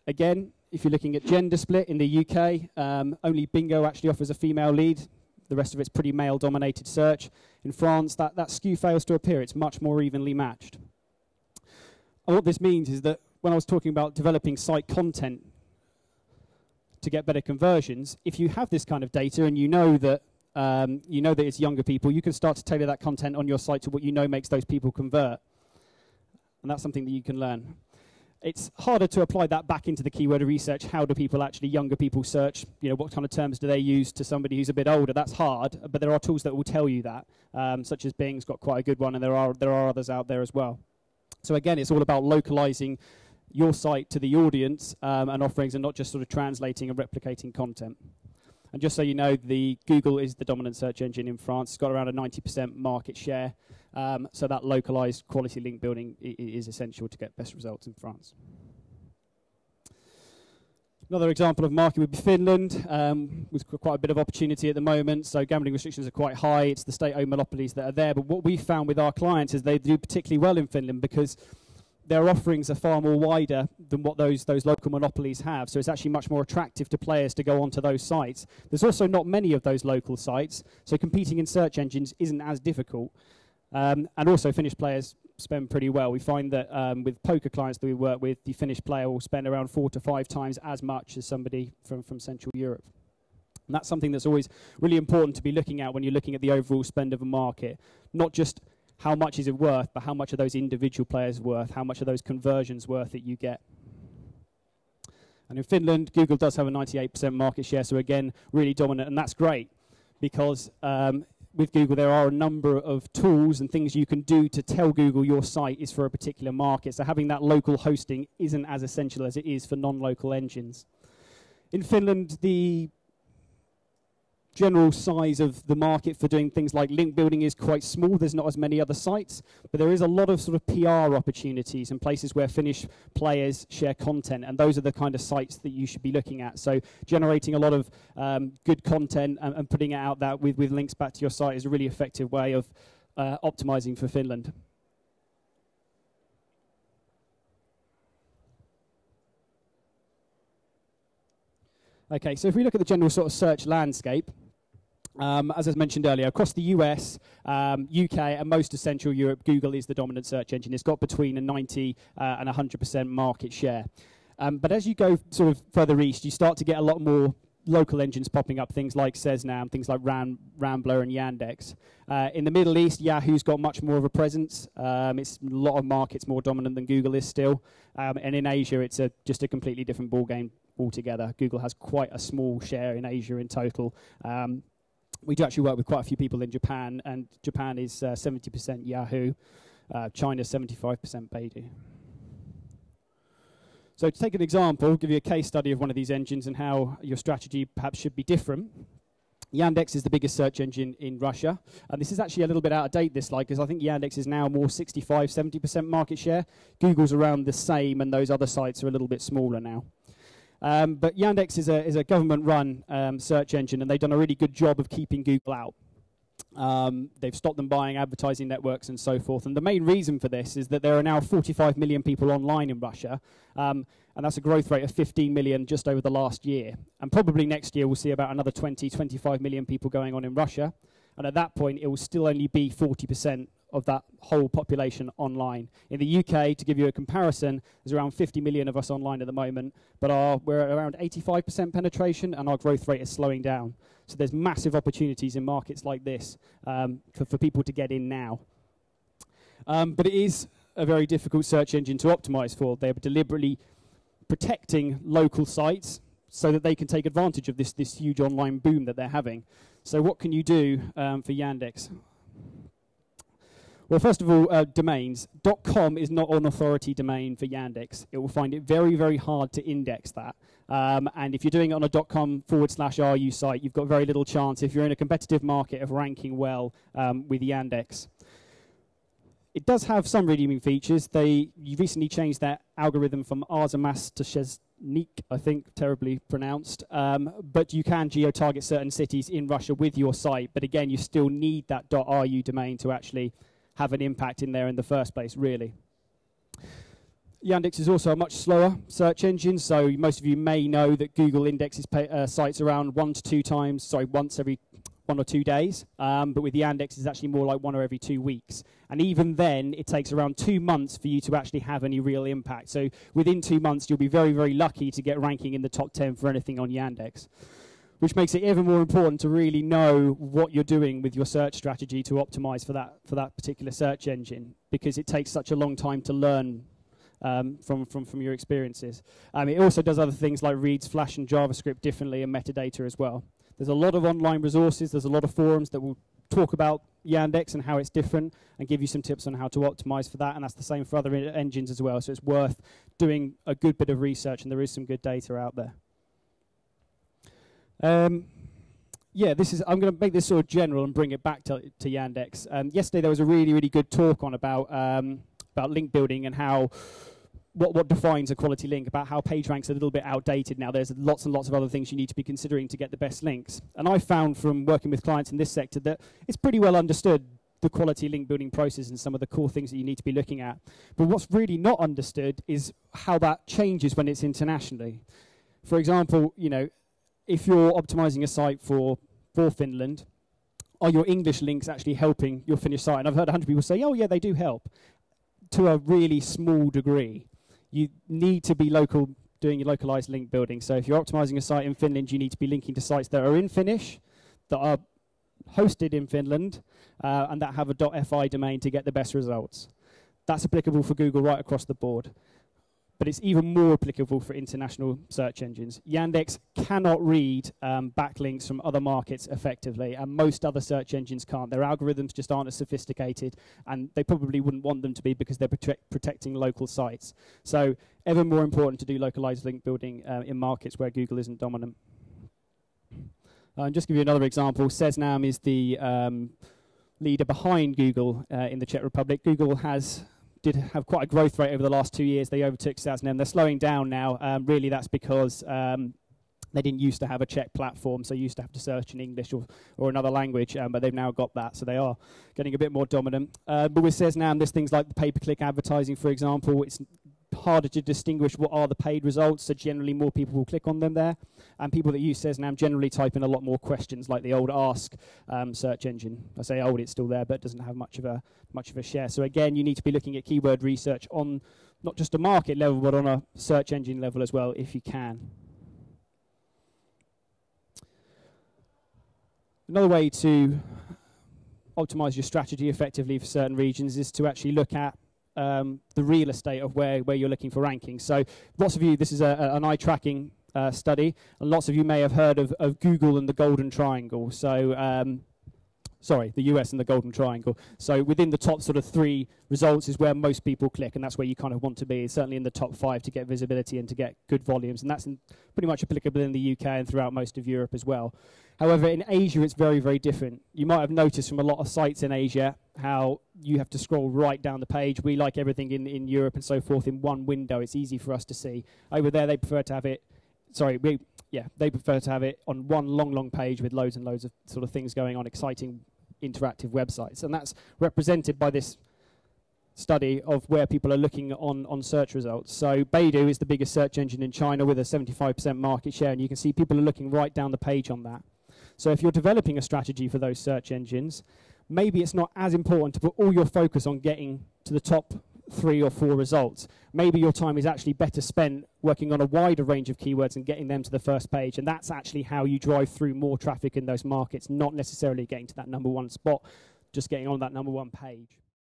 Again, if you're looking at gender split in the UK, only Bingo actually offers a female lead. The rest of it's pretty male-dominated search. In France, that skew fails to appear. It's much more evenly matched. And what this means is that when I was talking about developing site content to get better conversions, if you have this kind of data and you know that it's younger people, you can start to tailor that content on your site to what you know makes those people convert. And that's something that you can learn. It's harder to apply that back into the keyword research. How do people actually, younger people, search? You know, what kind of terms do they use to somebody who's a bit older? That's hard, but there are tools that will tell you that, such as Bing's got quite a good one, and there are others out there as well. So again, it's all about localizing your site to the audience and offerings, and not just sort of translating and replicating content. And just so you know, Google is the dominant search engine in France. It's got around a 90% market share. So that localized quality link building is essential to get best results in France. Another example of market would be Finland, with quite a bit of opportunity at the moment. So gambling restrictions are quite high. It's the state-owned monopolies that are there. But what we found with our clients is they do particularly well in Finland because their offerings are far more wider than what those local monopolies have. So it's actually much more attractive to players to go onto those sites. There's also not many of those local sites, so competing in search engines isn't as difficult. And also Finnish players spend pretty well. We find that with poker clients that we work with, the Finnish player will spend around 4 to 5 times as much as somebody from Central Europe. And that's something that's always really important to be looking at when you're looking at the overall spend of a market. Not just how much is it worth, but how much are those individual players worth, how much are those conversions worth that you get. And in Finland, Google does have a 98% market share, so again, really dominant, and that's great because with Google, there are a number of tools and things you can do to tell Google your site is for a particular market. So having that local hosting isn't as essential as it is for non-local engines. In Finland, the general size of the market for doing things like link building is quite small. There's not as many other sites, but there is a lot of sort of PR opportunities and places where Finnish players share content, and those are the kind of sites that you should be looking at. So generating a lot of good content and putting it out that with links back to your site is a really effective way of optimizing for Finland. Okay, so if we look at the general sort of search landscape, as I mentioned earlier, across the US, UK, and most of Central Europe, Google is the dominant search engine. It's got between a 90 and 100% market share. But as you go sort of further east, you start to get a lot more local engines popping up, things like Cesnam, things like Rambler and Yandex. In the Middle East, Yahoo's got much more of a presence. It's a lot of markets more dominant than Google is still. And in Asia, it's just a completely different ballgame altogether. Google has quite a small share in Asia in total. We do actually work with quite a few people in Japan, and Japan is 70% Yahoo. China 75% Baidu. So to take an example, I'll give you a case study of one of these engines and how your strategy perhaps should be different. Yandex is the biggest search engine in Russia. And this is actually a little bit out of date, this slide, because I think Yandex is now more 65, 70% market share. Google's around the same, and those other sites are a little bit smaller now. But Yandex is a government-run search engine, and they've done a really good job of keeping Google out. They've stopped them buying advertising networks and so forth. And the main reason for this is that there are now 45 million people online in Russia, and that's a growth rate of 15 million just over the last year. And probably next year we'll see about another 20, 25 million people going on in Russia. And at that point, it will still only be 40% of that whole population online. In the UK, to give you a comparison, there's around 50 million of us online at the moment, but we're at around 85% penetration, and our growth rate is slowing down. So there's massive opportunities in markets like this for people to get in now. But it is a very difficult search engine to optimize for. They're deliberately protecting local sites so that they can take advantage of this huge online boom that they're having. So what can you do for Yandex? Well, first of all, domains. .com is not an authority domain for Yandex. It will find it very, very hard to index that. And if you're doing it on a .com/RU site, you've got very little chance, if you're in a competitive market, of ranking well with Yandex. It does have some redeeming features. You recently changed their algorithm from Arzamas to Sheznik, I think, terribly pronounced. But you can geo-target certain cities in Russia with your site. But again, you still need that .ru domain to actually have an impact in there in the first place, really. Yandex is also a much slower search engine, so most of you may know that Google indexes sites around once every 1 or 2 days, but with Yandex it's actually more like 1 or every 2 weeks. And even then, it takes around 2 months for you to actually have any real impact. So within 2 months, you'll be very, very lucky to get ranking in the top 10 for anything on Yandex, which makes it even more important to really know what you're doing with your search strategy to optimize for that particular search engine, because it takes such a long time to learn from your experiences. It also does other things like reads Flash and JavaScript differently and metadata as well. There's a lot of online resources, there's a lot of forums that will talk about Yandex and how it's different and give you some tips on how to optimize for that, and that's the same for other engines as well, so it's worth doing a good bit of research, and there is some good data out there. Yeah, I'm going to make this sort of general and bring it back to Yandex. Yesterday there was a really, really good talk on about link building and how what defines a quality link, about how PageRank's a little bit outdated now. There's lots and lots of other things you need to be considering to get the best links. And I found from working with clients in this sector that it's pretty well understood, the quality link building process and some of the core things that you need to be looking at. But what's really not understood is how that changes when it's internationally. For example, if you're optimizing a site for Finland, are your English links actually helping your Finnish site? And I've heard 100 people say, oh yeah, they do help, to a really small degree. You need to be doing your localized link building. So if you're optimizing a site in Finland, you need to be linking to sites that are in Finnish, that are hosted in Finland, and that have a .fi domain to get the best results. That's applicable for Google right across the board. But it's even more applicable for international search engines. Yandex cannot read backlinks from other markets effectively, and most other search engines can't. Their algorithms just aren't as sophisticated, and they probably wouldn't want them to be, because they're protecting local sites. So ever more important to do localized link building in markets where Google isn't dominant. Just give you another example. Seznam is the leader behind Google in the Czech Republic. Google did have quite a growth rate over the last 2 years. They overtook Seznam. They're slowing down now. Really, that's because they didn't used to have a Czech platform, so you used to have to search in English or another language, but they've now got that, so they are getting a bit more dominant. But with Seznam, there's things like the pay-per-click advertising, for example. It's harder to distinguish what are the paid results, so generally more people will click on them there. And people that use Seznam generally type in a lot more questions, like the old Ask search engine. I say old, it's still there, but it doesn't have much of a share. So again, you need to be looking at keyword research on not just a market level, but on a search engine level as well, if you can. Another way to optimize your strategy effectively for certain regions is to actually look at the real estate of where you're looking for rankings. So lots of you, this is an eye tracking study, and lots of you may have heard of Google and the Golden Triangle. So the US and the Golden Triangle. So within the top sort of 3 results is where most people click, and that's where you kind of want to be, certainly in the top 5 to get visibility and to get good volumes. And that's pretty much applicable in the UK and throughout most of Europe as well. However, in Asia, it's very, very different. You might have noticed from a lot of sites in Asia how you have to scroll right down the page. We like everything in Europe and so forth in one window. It's easy for us to see. Over there, they prefer to have it, they prefer to have it on one long page with loads and loads of sort of things going on, exciting interactive websites. And that's represented by this study of where people are looking on search results. So Baidu is the biggest search engine in China with a 75% market share, and you can see people are looking right down the page on that. So if you're developing a strategy for those search engines, maybe it's not as important to put all your focus on getting to the top 3 or 4 results. Maybe your time is actually better spent working on a wider range of keywords and getting them to the first page, and that's actually how you drive through more traffic in those markets, not necessarily getting to that #1 spot, just getting on that #1 page.